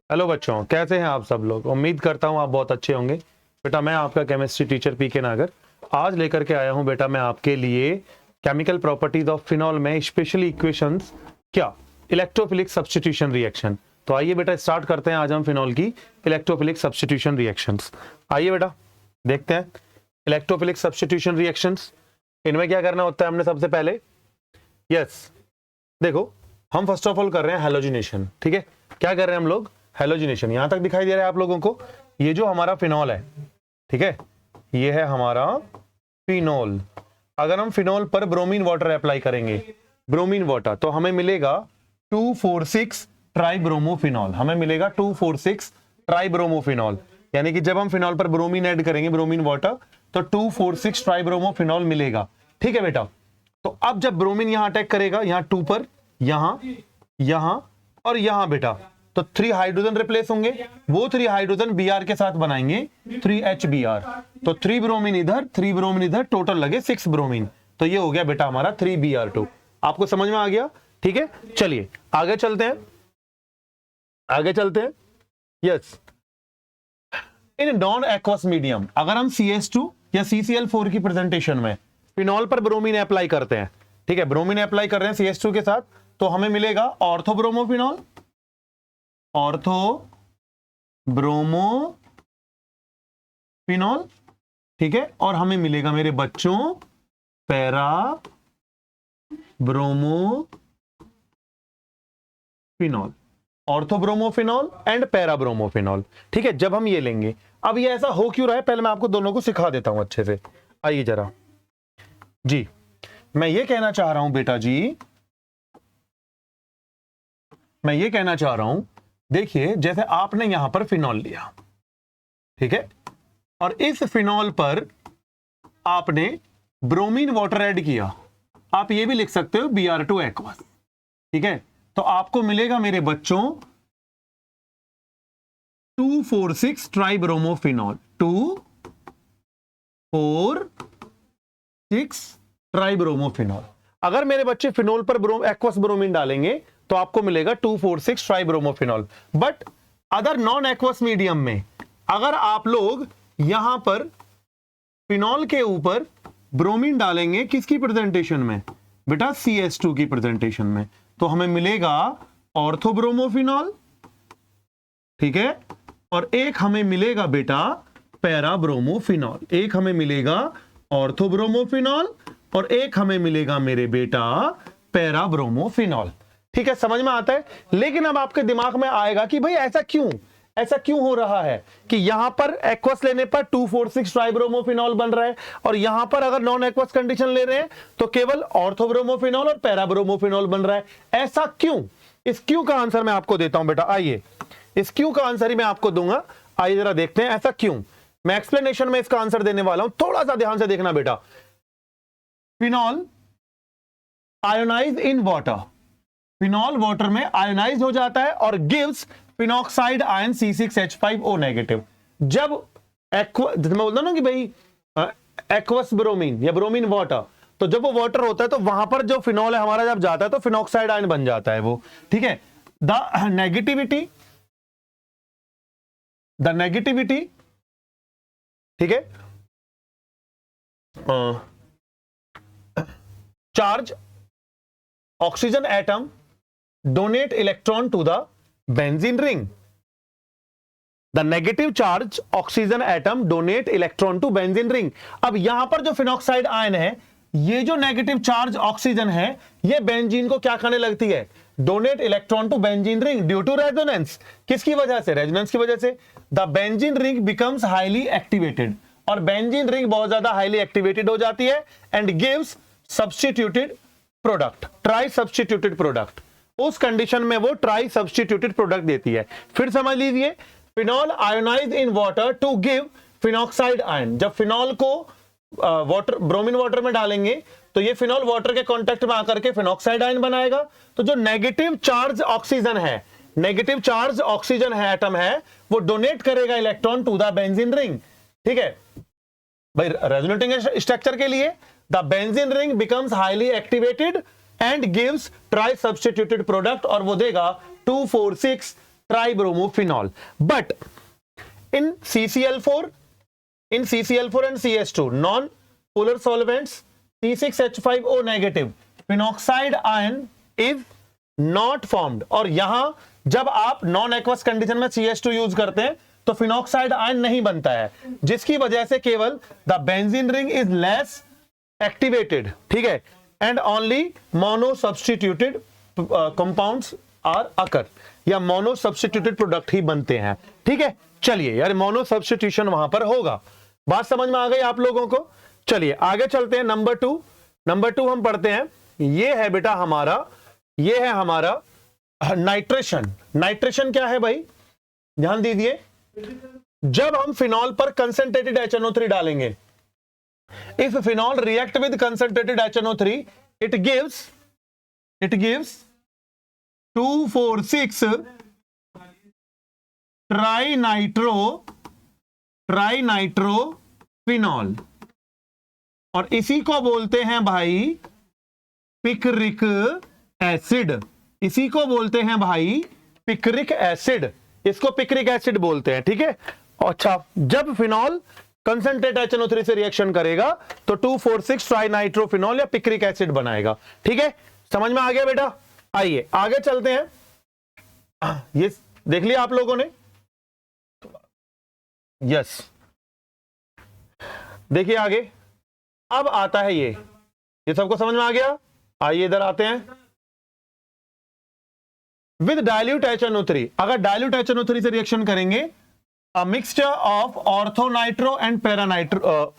Hello बच्चों, कैसे हैं आप सब लोग। उम्मीद करता हूं आप बहुत अच्छे होंगे। बेटा मैं आपका केमिस्ट्री टीचर पीके नागर आज लेकर के आया हूं बेटा मैं आपके लिए केमिकल प्रॉपर्टीज ऑफ फिनॉल में स्पेशली इक्वेशंस क्या इलेक्ट्रोफिलिक सब्स्टिट्यूशन रिएक्शन। तो आइए बेटा स्टार्ट करते हैं आज हम फिनॉल की इलेक्ट्रोफिलिक सब्स्टिट्यूशन रिएक्शंस। आइए बेटा देखते हैं इलेक्ट्रोफिलिक सब्स्टिट्यूशन रिएक्शंस। इनमें क्या करना होता है हमने सबसे पहले, यस देखो हम फर्स्ट ऑफ ऑल कर रहे हैं हैलोजिनेशन। ठीक है, क्या कर रहे हैं हम लोग, हैलोजिनेशन। यहां तक दिखाई दे रहा है आप लोगों को, ये जो हमारा फिनॉल है, ठीक है, ये है हमारा फिनॉल। अगर हम फिनॉल पर ब्रोमीन वाटर अप्लाई करेंगे, ब्रोमीन वाटर, तो हमें मिलेगा 2,4,6 ट्राइब्रोमोफिनॉल। हमें मिलेगा 2,4,6 ट्राइब्रोमोफिनॉल। यानी कि जब हम फिनॉल पर ब्रोमीन ऐड करेंगे, ब्रोमीन वाटर, तो 2,4,6 ट्राइब्रोमोफिनॉल मिलेगा। ठीक है बेटा, तो अब जब ब्रोमीन यहां अटैक करेगा, यहां 2 पर, यहां और यहां बेटा, तो 3 हाइड्रोजन रिप्लेस होंगे। वो 3 हाइड्रोजन Br के साथ बनाएंगे 3HBr। तो 3 ब्रोमीन इधर, 3 ब्रोमीन इधर, टोटल लगे 6 ब्रोमीन। तो ये हो गया बेटा हमारा 3Br2। आपको समझ में आ गया? ठीक है, चलिए आगे चलते हैं, आगे चलते हैं। Yes, in non aqueous medium अगर हम CS2 या CCl4 की प्रेजेंटेशन में फिनॉल पर ब्रोमीन अप्लाई करते हैं, ठीक है, ब्रोमीन अप्लाई कर रहे हैं CS2 के साथ, तो हमें मिलेगा ऑर्थोब्रोमोफिनॉल, ऑर्थो ब्रोमोफिनॉल। ठीक है, और हमें मिलेगा मेरे बच्चों para bromophenol, orthobromophenol and para bromophenol. ठीक है, जब हम ये लेंगे, अब ये ऐसा हो क्यों रहा है, पहले मैं आपको दोनों को सिखा देता हूं अच्छे से। आइए जरा जी, मैं ये कहना चाह रहा हूं बेटा जी, मैं ये कहना चाह रहा हूं, देखिए जैसे आपने यहां पर फिनॉल लिया, ठीक है, और इस फिनॉल पर आपने ब्रोमीन वाटर ऐड किया। आप ये भी लिख सकते हो Br2 एक्वस। ठीक है, तो आपको मिलेगा मेरे बच्चों 2,4,6 ट्राइब्रोमोफिनॉल, 2,4,6 ट्राइब्रोमोफिनॉल। अगर मेरे बच्चे फिनॉल पर एक्वस ब्रोमीन डालेंगे तो आपको मिलेगा 2,4,6 tribromophenol. But other non aqueous medium में अगर आप लोग यहां पर फिनॉल के ऊपर ब्रोमीन डालेंगे, किसकी प्रेजेंटेशन में बेटा, CS2 की प्रेजेंटेशन में, तो हमें मिलेगा ऑर्थोब्रोमोफिनॉल। ठीक है, और एक हमें मिलेगा बेटा पैराब्रोमोफिनॉल। एक हमें मिलेगा ऑर्थोब्रोमोफिनॉल और एक हमें मिलेगा मेरे बेटा पैराब्रोमोफिनॉल। ठीक है, समझ में आता है। लेकिन अब आपके दिमाग में आएगा कि भाई ऐसा क्यों, ऐसा क्यों हो रहा है कि यहां पर एक्वस लेने पर 2,4,6 ट्राइब्रोमोफिनॉल बन रहा है और यहां पर अगर नॉन एक्वस कंडीशन ले रहे हैं तो केवल ऑर्थोब्रोमोफिनॉल और पैराब्रोमोफिनॉल बन रहा है। ऐसा क्यों? इस क्यों का आंसर मैं आपको देता हूं बेटा। आइए इस क्यों का आंसर ही मैं आपको दूंगा। आइए जरा देखते हैं ऐसा क्यों। मैं एक्सप्लेनेशन में इसका आंसर देने वाला हूं, थोड़ा सा ध्यान से देखना बेटा। Phenol ionise in water, phenol water में आयोनाइज हो जाता है और gives phenoxide ion C6H5O negative. जब मैं बोलता ना कि भाई एक्वस ब्रोमीन या ब्रोमीन वाटर, तो जब वो वाटर होता है तो वहां पर जो फिनॉल है हमारा जब जाता है तो फिनॉक्साइड आयन बन जाता है वो। ठीक है, द नेगेटिविटी, ठीक है, charge oxygen atom donate electron to the benzene ring. The negative charge oxygen atom donate electron to benzene ring. अब यहां पर जो फिनॉक्साइड आयन है, ये जो नेगेटिव चार्ज ऑक्सीजन है, ये बेंजीन को क्या करने लगती है, donate electron to benzene ring due to resonance. किसकी वजह से? रेजोनेंस की वजह से। The benzene ring becomes highly activated, और बेंजीन रिंग बहुत ज्यादा हाईली एक्टिवेटेड हो जाती है and gives substituted product, trisubstituted product. उस कंडीशन में वो ट्राई सब्स्टिट्यूटेड प्रोडक्ट देती है। फिर समझ लीजिए, phenol ionise in water to give phenoxide ion. जब फिनॉल को वाटर ब्रोमीन वाटर में डालेंगे तो ये फिनॉल वाटर के कांटेक्ट में आकर के फिनॉक्साइड आयन बनाएगा। तो जो नेगेटिव चार्ज ऑक्सीजन है, नेगेटिव चार्ज ऑक्सीजन है, एटम है, वो डोनेट करेगा electron to the benzene ring. ठीक है भाई, रेजोनेटिंग स्ट्रक्चर के लिए the benzene ring becomes highly activated and gives trisubstituted product, और वो देगा 2,4,6 tribromophenol. But in CCl4 and CH2 non-polar solvents, C6H5O negative phenoxide ion is not formed. और यहां जब आप नॉन एक्वस कंडीशन में CH2 यूज करते हैं तो फिनॉक्साइड आयन नहीं बनता है, जिसकी वजह से केवल the benzene ring is less activated. ठीक है, and only mono substituted compounds are occur, या मोनो सब्सटीट्यूटेड प्रोडक्ट ही बनते हैं. ठीक है, चलिए यार मोनो सब्सटीट्यूशन वहां पर होगा. बात समझ में आ गई आप लोगों को. चलिए आगे चलते हैं. नंबर टू हम पढ़ते हैं. ये है बेटा हमारा, ये है हमारा नाइट्रेशन. नाइट्रेशन क्या है भाई, ध्यान दीजिए. जब हम फिनॉल पर कंसंट्रेटेड HNO3 डालेंगे, if phenol react with concentrated HNO3 it gives 2,4,6 trinitrophenol, और इसी को बोलते हैं भाई पिक्रिक एसिड. इसी को बोलते हैं भाई पिक्रिक एसिड. इसको पिक्रिक एसिड बोलते हैं. ठीक है, अच्छा, जब फिनॉल कंसंट्रेट HNO3 से रिएक्शन करेगा तो 2,4,6 ट्राइनाइट्रोफिनॉल या पिक्रिक एसिड बनाएगा. ठीक है, समझ में आ गया बेटा. आइए आगे चलते हैं. ये देख लिया आप लोगों ने. यस, देखिए आगे. अब आता है ये सबको समझ में आ गया. आइए इधर आते हैं. विद डाइल्यूट HNO3, अगर डाइल्यूट HNO3 से रिएक्शन करेंगे, a mixture of orthonitro and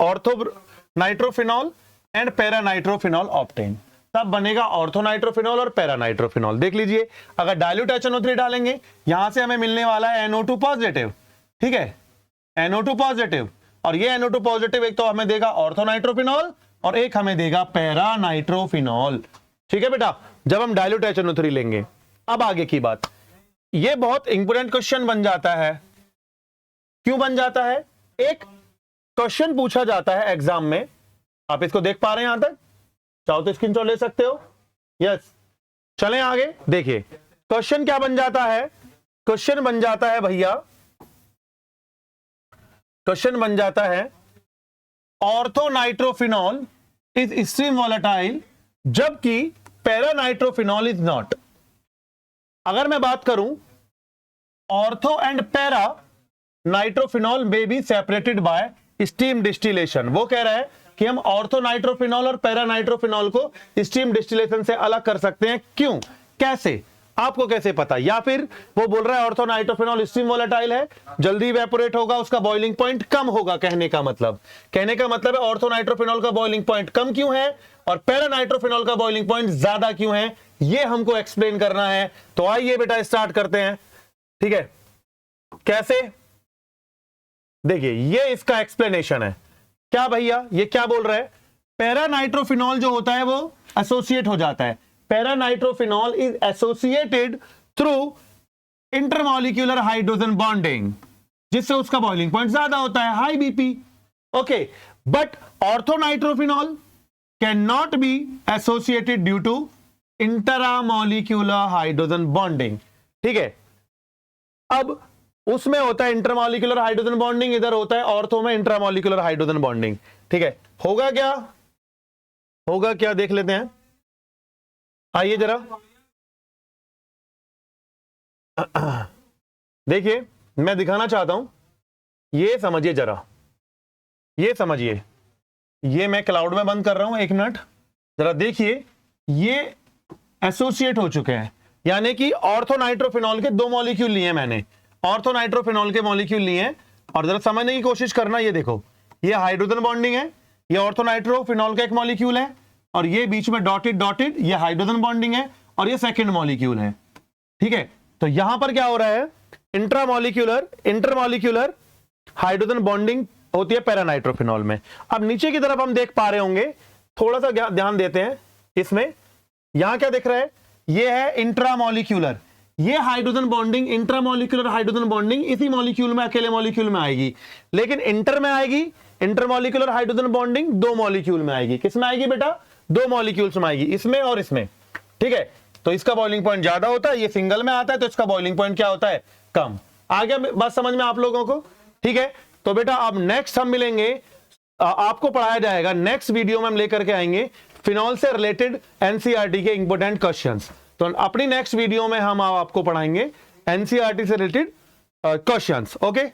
orthonitrophenol and paranitrophenol obtain, तब बनेगा ऑर्थोनाइट्रोफिनॉल और पैरानाइट्रोफिनॉल. देख लीजिए, अगर डाइल्यूट HNO3 डालेंगे, यहां से हमें मिलने वाला है NO2 पॉजिटिव. ठीक है, NO2 पॉजिटिव, और ये NO2 पॉजिटिव एक तो हमें देगा ऑर्थोनाइट्रोफिनॉल और एक हमें देगा पैरानाइट्रोफिनॉल. ठीक है बेटा, जब हम डाइल्यूट HNO3 लेंगे. अब आगे की बात, ये बहुत इंपोर्टेंट क्वेश्चन बन जाता है. क्यों बन जाता है? एक क्वेश्चन पूछा जाता है एग्जाम में. आप इसको देख पा रहे हैं यहां तक? चाहो तो स्क्रीनशॉट ले सकते हो. यस, चलें आगे. देखिए क्वेश्चन क्या बन जाता है. क्वेश्चन बन जाता है भैया, क्वेश्चन बन जाता है ऑर्थोनाइट्रोफिनॉल इज एक्सट्रीम वोलेटाइल जबकि पैरानाइट्रोफिनॉल इज नॉट. अगर मैं बात करूं ऑर्थो एंड पैरा नाइट्रोफिनॉल में be separated by steam distillation, वो कह रहा है कि हम ऑर्थो नाइट्रोफिनॉल और पैरा नाइट्रोफिनॉल को स्टीम डिस्टिलेशन से अलग कर सकते हैं. क्यों, कैसे, आपको कैसे पता? या फिर वो बोल रहा है ऑर्थो नाइट्रोफिनॉल स्टीम वोलेटाइल है, जल्दी इवेपोरेट होगा, उसका बॉइलिंग पॉइंट कम होगा. कहने का मतलब है ऑर्थो नाइट्रोफिनॉल का बॉइलिंग पॉइंट कम क्यों है और पैरा नाइट्रोफिनॉल का बॉइलिंग पॉइंट ज्यादा क्यों है, ये हमको एक्सप्लेन करना है. तो आइए बेटा स्टार्ट करते हैं. ठीक है, कैसे, देखिए ये इसका एक्सप्लेनेशन है. क्या भैया, ये क्या बोल रहा है? पैरा नाइट्रोफिनॉल जो होता है वो एसोसिएट हो जाता है. Para nitrophenol is associated through intermolecular hydrogen bonding, जिससे उसका बॉइलिंग पॉइंट ज्यादा होता है, high BP. Okay, but ortho nitrophenol can not be associated due to intramolecular hydrogen bonding. ठीक है, अब उसमें होता है इंटरमॉलिक्यूलर हाइड्रोजन बॉन्डिंग, इधर होता है ऑर्थो में इंट्रामॉलिक्यूलर हाइड्रोजन बॉन्डिंग. ठीक है, होगा क्या देख लेते हैं. आइए जरा देखिए, मैं दिखाना चाहता हूं, ये समझिए जरा, ये समझिए. ये मैं क्लाउड में बंद कर रहा हूं, 1 मिनट जरा देखिए. ये एसोसिएट हो चुके हैं, यानी कि ऑर्थोनाइट्रोफिनॉल के 2 मॉलिक्यूल लिए मैंने, ऑर्थोनाइट्रोफिनॉल के मॉलिक्यूल लिए, और जरा समझने की कोशिश करना. ये देखो, ये हाइड्रोजन बॉन्डिंग है, ये ऑर्थोनाइट्रोफिनॉल का एक मॉलिक्यूल है, और ये बीच में डॉटेड ये हाइड्रोजन बॉन्डिंग है, और ये सेकंड मॉलिक्यूल है. ठीक है, तो यहां पर क्या हो रहा है, इंटरमॉलिक्यूलर हाइड्रोजन बॉन्डिंग होती है पैरानाइट्रोफिनॉल में. अब नीचे की तरफ हम देख पा रहे होंगे, थोड़ा सा ध्यान देते हैं इसमें. यहां क्या दिख रहा है, ये है इंट्रामॉलिक्यूलर, ये hydrogen bonding, intramolecular hydrogen bonding इसी मॉलिक्यूल में, अकेले मॉलिक्यूल में आएगी. लेकिन इंटर में आएगी इंटरमॉलिक्यूलर हाइड्रोजन बॉन्डिंग 2 मॉलिक्यूल में आएगी. किस में आएगी बेटा? 2 मॉलिक्यूल्स में आएगी, इसमें और इसमें. ठीक है, तो इसका बॉइलिंग पॉइंट ज्यादा होता है, ये सिंगल में आता है तो इसका बॉइलिंग पॉइंट क्या होता है, कम। आ गया बात समझ में आप लोगों को, ठीक है। तो बेटा अब नेक्स्ट हम मिलेंगे, आपको पढ़ाया जाएगा नेक्स्ट वीडियो में हम लेकर के आएंगे फिनॉल से रिलेटेड एनसीईआरटी के इंपॉर्टेंट क्वेश्चंस। तो अपनी नेक्स्ट वीडियो में हम आपको पढ़ाएंगे एनसीईआरटी से रिलेटेड क्वेश्चंस। ओके।